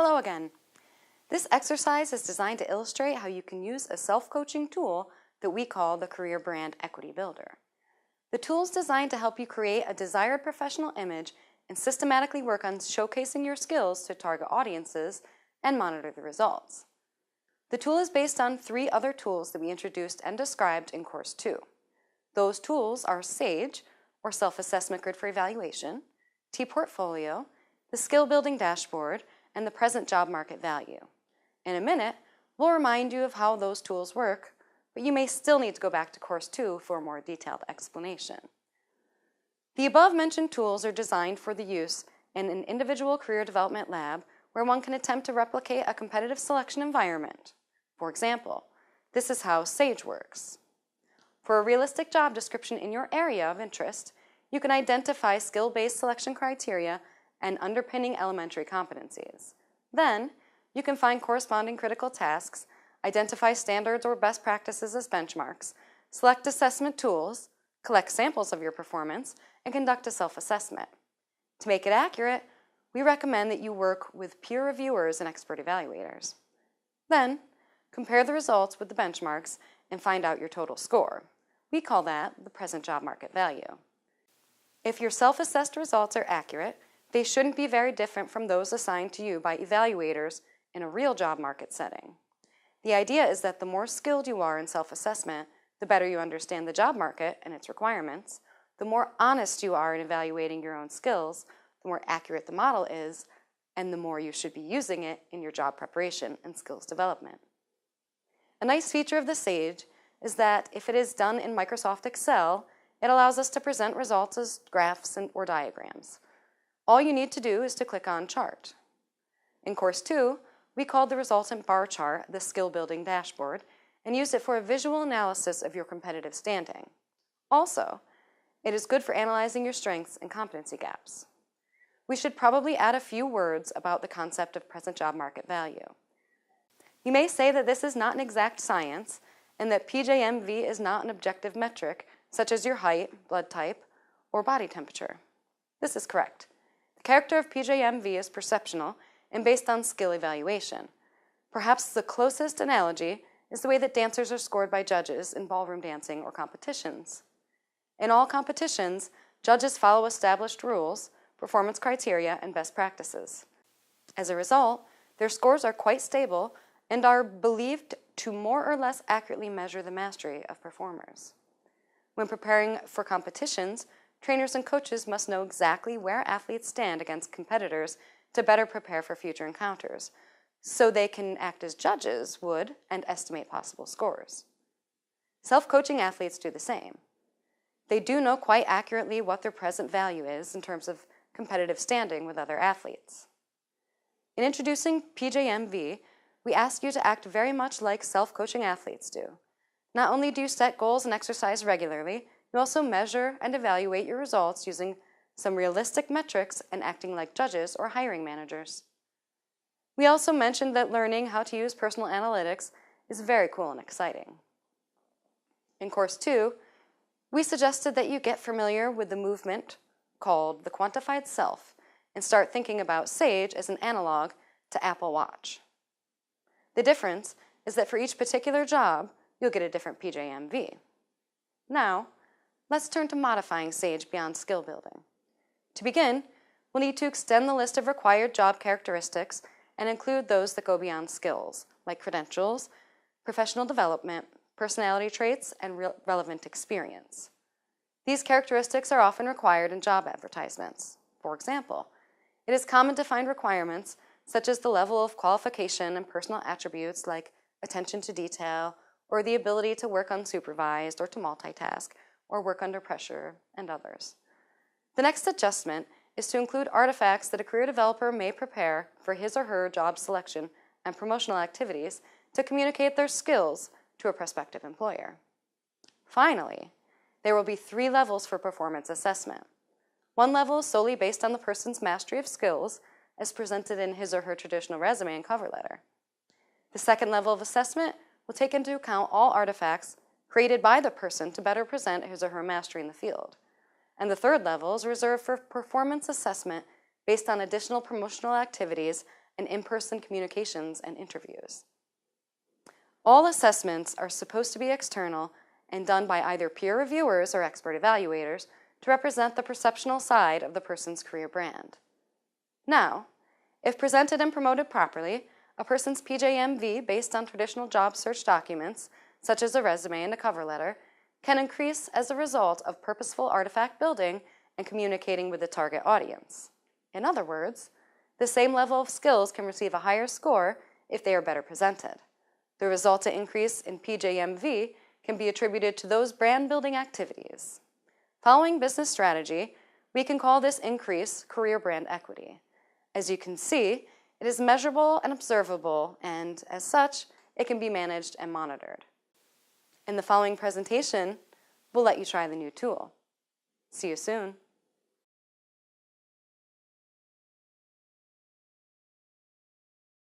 Hello again. This exercise is designed to illustrate how you can use a self-coaching tool that we call the Career Brand Equity Builder. The tool is designed to help you create a desired professional image and systematically work on showcasing your skills to target audiences and monitor the results. The tool is based on 3 other tools that we introduced and described in Course 2. Those tools are SAGE, or Self-Assessment Grid for Evaluation, T-Portfolio, the Skill Building Dashboard, and the Present Job Market Value. In a minute, we'll remind you of how those tools work, but you may still need to go back to Course 2 for a more detailed explanation. The above-mentioned tools are designed for the use in an individual career development lab where one can attempt to replicate a competitive selection environment. For example, this is how SAGE works. For a realistic job description in your area of interest, you can identify skill-based selection criteria and underpinning elementary competencies. Then, you can find corresponding critical tasks, identify standards or best practices as benchmarks, select assessment tools, collect samples of your performance, and conduct a self-assessment. To make it accurate, we recommend that you work with peer reviewers and expert evaluators. Then, compare the results with the benchmarks and find out your total score. We call that the present job market value. If your self-assessed results are accurate, they shouldn't be very different from those assigned to you by evaluators in a real job market setting. The idea is that the more skilled you are in self-assessment, the better you understand the job market and its requirements, the more honest you are in evaluating your own skills, the more accurate the model is, and the more you should be using it in your job preparation and skills development. A nice feature of the SAGE is that if it is done in Microsoft Excel, it allows us to present results as graphs or diagrams. All you need to do is to click on Chart. In Course 2, we called the resultant bar chart the Skill Building Dashboard and used it for a visual analysis of your competitive standing. Also, it is good for analyzing your strengths and competency gaps. We should probably add a few words about the concept of present job market value. You may say that this is not an exact science and that PJMV is not an objective metric such as your height, blood type, or body temperature. This is correct. The character of PJMV is perceptional and based on skill evaluation. Perhaps the closest analogy is the way that dancers are scored by judges in ballroom dancing or competitions. In all competitions, judges follow established rules, performance criteria, and best practices. As a result, their scores are quite stable and are believed to more or less accurately measure the mastery of performers. When preparing for competitions, trainers and coaches must know exactly where athletes stand against competitors to better prepare for future encounters, so they can act as judges would and estimate possible scores. Self-coaching athletes do the same. They do know quite accurately what their present value is in terms of competitive standing with other athletes. In introducing PJMV, we ask you to act very much like self-coaching athletes do. Not only do you set goals and exercise regularly, you also measure and evaluate your results using some realistic metrics and acting like judges or hiring managers. We also mentioned that learning how to use personal analytics is very cool and exciting. In Course 2, we suggested that you get familiar with the movement called the quantified self and start thinking about SAGE as an analog to Apple Watch. The difference is that for each particular job, you'll get a different PJMV. Now, let's turn to modifying SAGE beyond skill building. To begin, we'll need to extend the list of required job characteristics and include those that go beyond skills, like credentials, professional development, personality traits, and relevant experience. These characteristics are often required in job advertisements. For example, it is common to find requirements such as the level of qualification and personal attributes like attention to detail, or the ability to work unsupervised or to multitask, or work under pressure, and others. The next adjustment is to include artifacts that a career developer may prepare for his or her job selection and promotional activities to communicate their skills to a prospective employer. Finally, there will be 3 levels for performance assessment. One level is solely based on the person's mastery of skills as presented in his or her traditional resume and cover letter. The second level of assessment will take into account all artifacts created by the person to better present his or her mastery in the field. And the third level is reserved for performance assessment based on additional promotional activities and in-person communications and interviews. All assessments are supposed to be external and done by either peer reviewers or expert evaluators to represent the perceptual side of the person's career brand. Now, if presented and promoted properly, a person's PJMV based on traditional job search documents, such as a resume and a cover letter, can increase as a result of purposeful artifact building and communicating with the target audience. In other words, the same level of skills can receive a higher score if they are better presented. The resultant increase in PJMV can be attributed to those brand-building activities. Following business strategy, we can call this increase career brand equity. As you can see, it is measurable and observable, and as such, it can be managed and monitored. In the following presentation, we'll let you try the new tool. See you soon.